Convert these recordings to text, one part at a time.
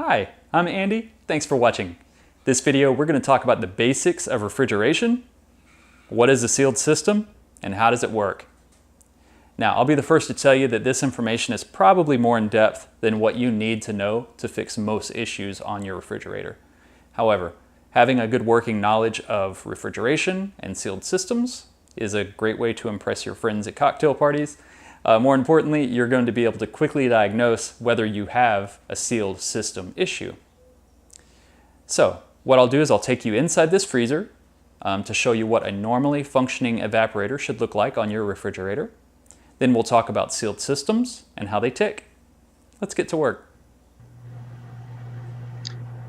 Hi, I'm Andy. Thanks for watching. This video, we're going to talk about the basics of refrigeration, what is a sealed system, and how does it work. Now, I'll be the first to tell you that this information is probably more in depth than what you need to know to fix most issues on your refrigerator. However, having a good working knowledge of refrigeration and sealed systems is a great way to impress your friends at cocktail parties. More importantly, you're going to be able to quickly diagnose whether you have a sealed system issue. So, what I'll do is I'll take you inside this freezer to show you what a normally functioning evaporator should look like on your refrigerator. Then we'll talk about sealed systems and how they tick. Let's get to work.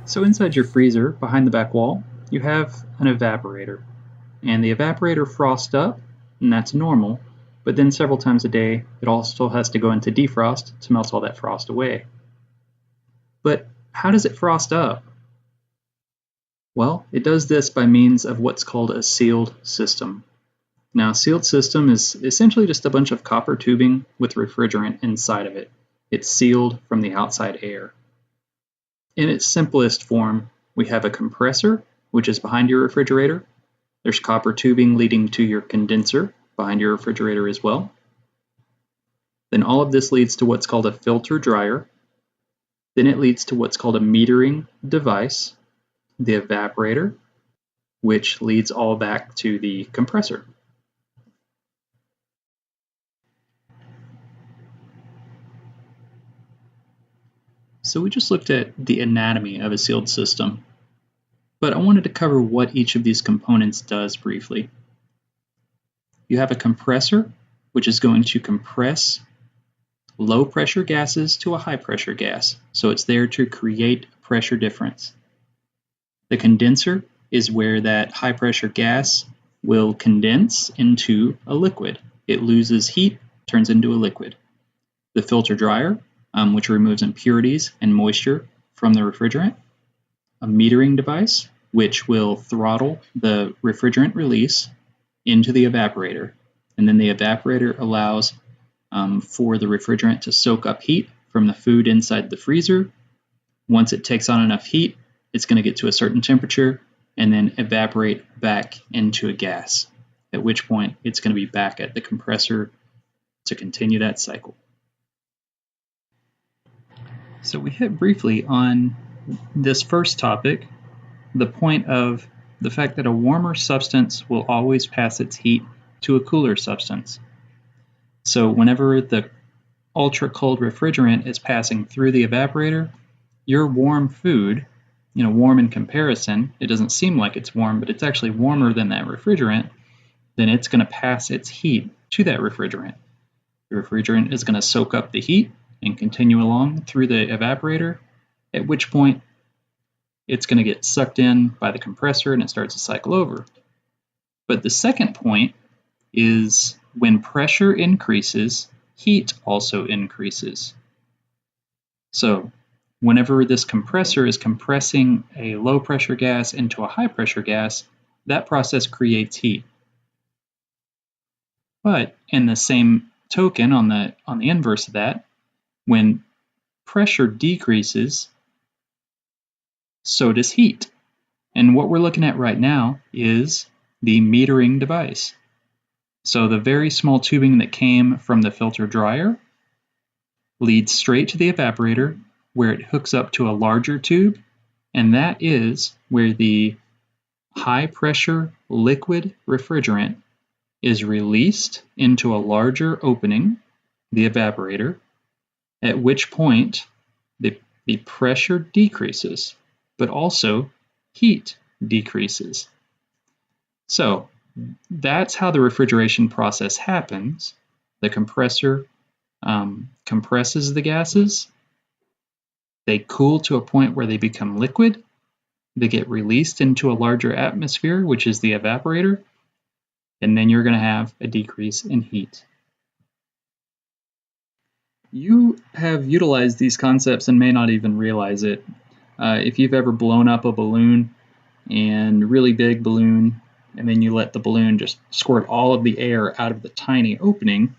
So inside your freezer, behind the back wall, you have an evaporator. And the evaporator frosts up, and that's normal, but then several times a day it also has to go into defrost to melt all that frost away. But how does it frost up? Well, it does this by means of what's called a sealed system. Now, a sealed system is essentially just a bunch of copper tubing with refrigerant inside of it. It's sealed from the outside air. In its simplest form, we have a compressor, which is behind your refrigerator. There's copper tubing leading to your condenser behind your refrigerator as well. Then all of this leads to what's called a filter dryer. Then it leads to what's called a metering device, the evaporator, which leads all back to the compressor. So we just looked at the anatomy of a sealed system, but I wanted to cover what each of these components does briefly. You have a compressor, which is going to compress low pressure gases to a high pressure gas. So it's there to create a pressure difference. The condenser is where that high pressure gas will condense into a liquid. It loses heat, turns into a liquid. The filter dryer, which removes impurities and moisture from the refrigerant. A metering device, which will throttle the refrigerant release into the evaporator. And then the evaporator allows for the refrigerant to soak up heat from the food inside the freezer. Once it takes on enough heat, it's going to get to a certain temperature and then evaporate back into a gas, at which point it's going to be back at the compressor to continue that cycle. So we hit briefly on this first topic, the point of the fact that a warmer substance will always pass its heat to a cooler substance. So whenever the ultra cold refrigerant is passing through the evaporator, your warm food, warm in comparison, it doesn't seem like it's warm, but it's actually warmer than that refrigerant, then it's going to pass its heat to that refrigerant. The refrigerant is going to soak up the heat and continue along through the evaporator, at which point it's going to get sucked in by the compressor and it starts to cycle over. But the second point is when pressure increases, heat also increases. So whenever this compressor is compressing a low pressure gas into a high pressure gas, that process creates heat. But in the same token, on the inverse of that, when pressure decreases, so does heat. And what we're looking at right now is the metering device. So the very small tubing that came from the filter dryer leads straight to the evaporator, where it hooks up to a larger tube, and that is where the high pressure liquid refrigerant is released into a larger opening, the evaporator, at which point the pressure decreases, but also heat decreases. So that's how the refrigeration process happens. The compressor compresses the gases. They cool to a point where they become liquid. They get released into a larger atmosphere, which is the evaporator, and then you're going to have a decrease in heat. You have utilized these concepts and may not even realize it. If you've ever blown up a balloon, and really big balloon, and then you let the balloon just squirt all of the air out of the tiny opening,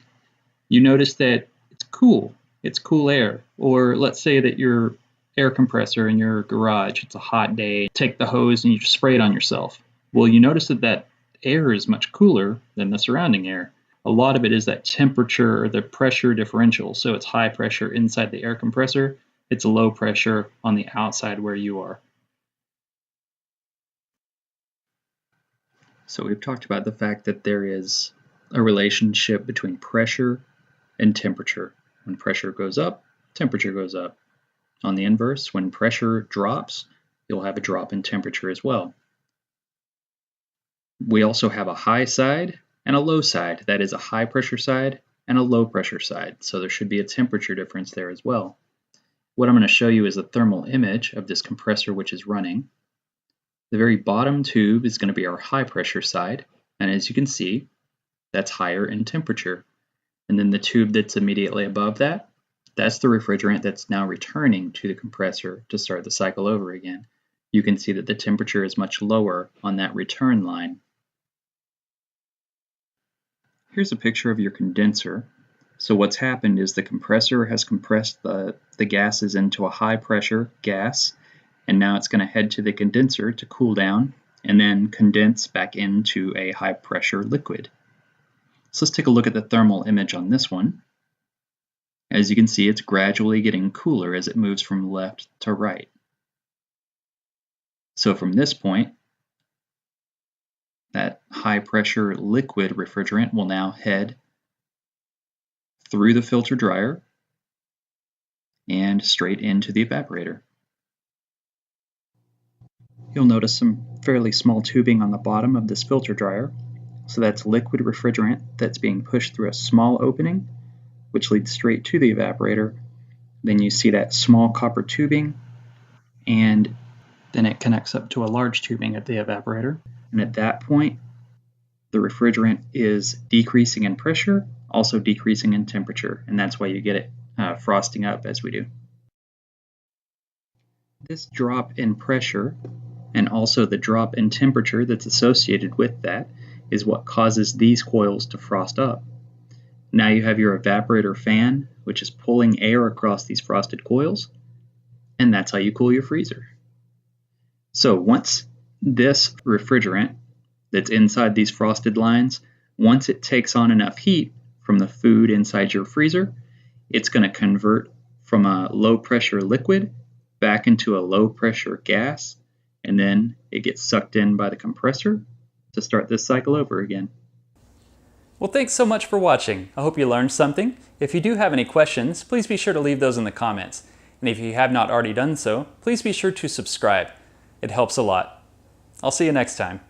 you notice that it's cool. It's cool air. Or let's say that your air compressor in your garage. It's a hot day. Take the hose and you spray it on yourself. Well, you notice that air is much cooler than the surrounding air. A lot of it is that temperature or the pressure differential. So it's high pressure inside the air compressor. It's low pressure on the outside where you are. So we've talked about the fact that there is a relationship between pressure and temperature. When pressure goes up, temperature goes up. On the inverse, when pressure drops, you'll have a drop in temperature as well. We also have a high side and a low side. That is a high pressure side and a low pressure side. So there should be a temperature difference there as well. What I'm going to show you is a thermal image of this compressor which is running. The very bottom tube is going to be our high pressure side, and as you can see, that's higher in temperature. And then the tube that's immediately above that, that's the refrigerant that's now returning to the compressor to start the cycle over again. You can see that the temperature is much lower on that return line. Here's a picture of your condenser. So what's happened is the compressor has compressed the gases into a high pressure gas, and now it's going to head to the condenser to cool down and then condense back into a high pressure liquid. So let's take a look at the thermal image on this one. As you can see, it's gradually getting cooler as it moves from left to right. So from this point, that high pressure liquid refrigerant will now head through the filter dryer and straight into the evaporator. You'll notice some fairly small tubing on the bottom of this filter dryer. So that's liquid refrigerant that's being pushed through a small opening, which leads straight to the evaporator. Then you see that small copper tubing, and then it connects up to a large tubing at the evaporator. And at that point, the refrigerant is decreasing in pressure, also decreasing in temperature, and that's why you get it frosting up as we do. This drop in pressure and also the drop in temperature that's associated with that is what causes these coils to frost up. Now you have your evaporator fan, which is pulling air across these frosted coils, and that's how you cool your freezer. So once this refrigerant that's inside these frosted lines, once it takes on enough heat from the food inside your freezer, it's going to convert from a low pressure liquid back into a low pressure gas, and then it gets sucked in by the compressor to start this cycle over again. Well, thanks so much for watching. I hope you learned something. If you do have any questions, please be sure to leave those in the comments. And if you have not already done so, please be sure to subscribe. It helps a lot. I'll see you next time.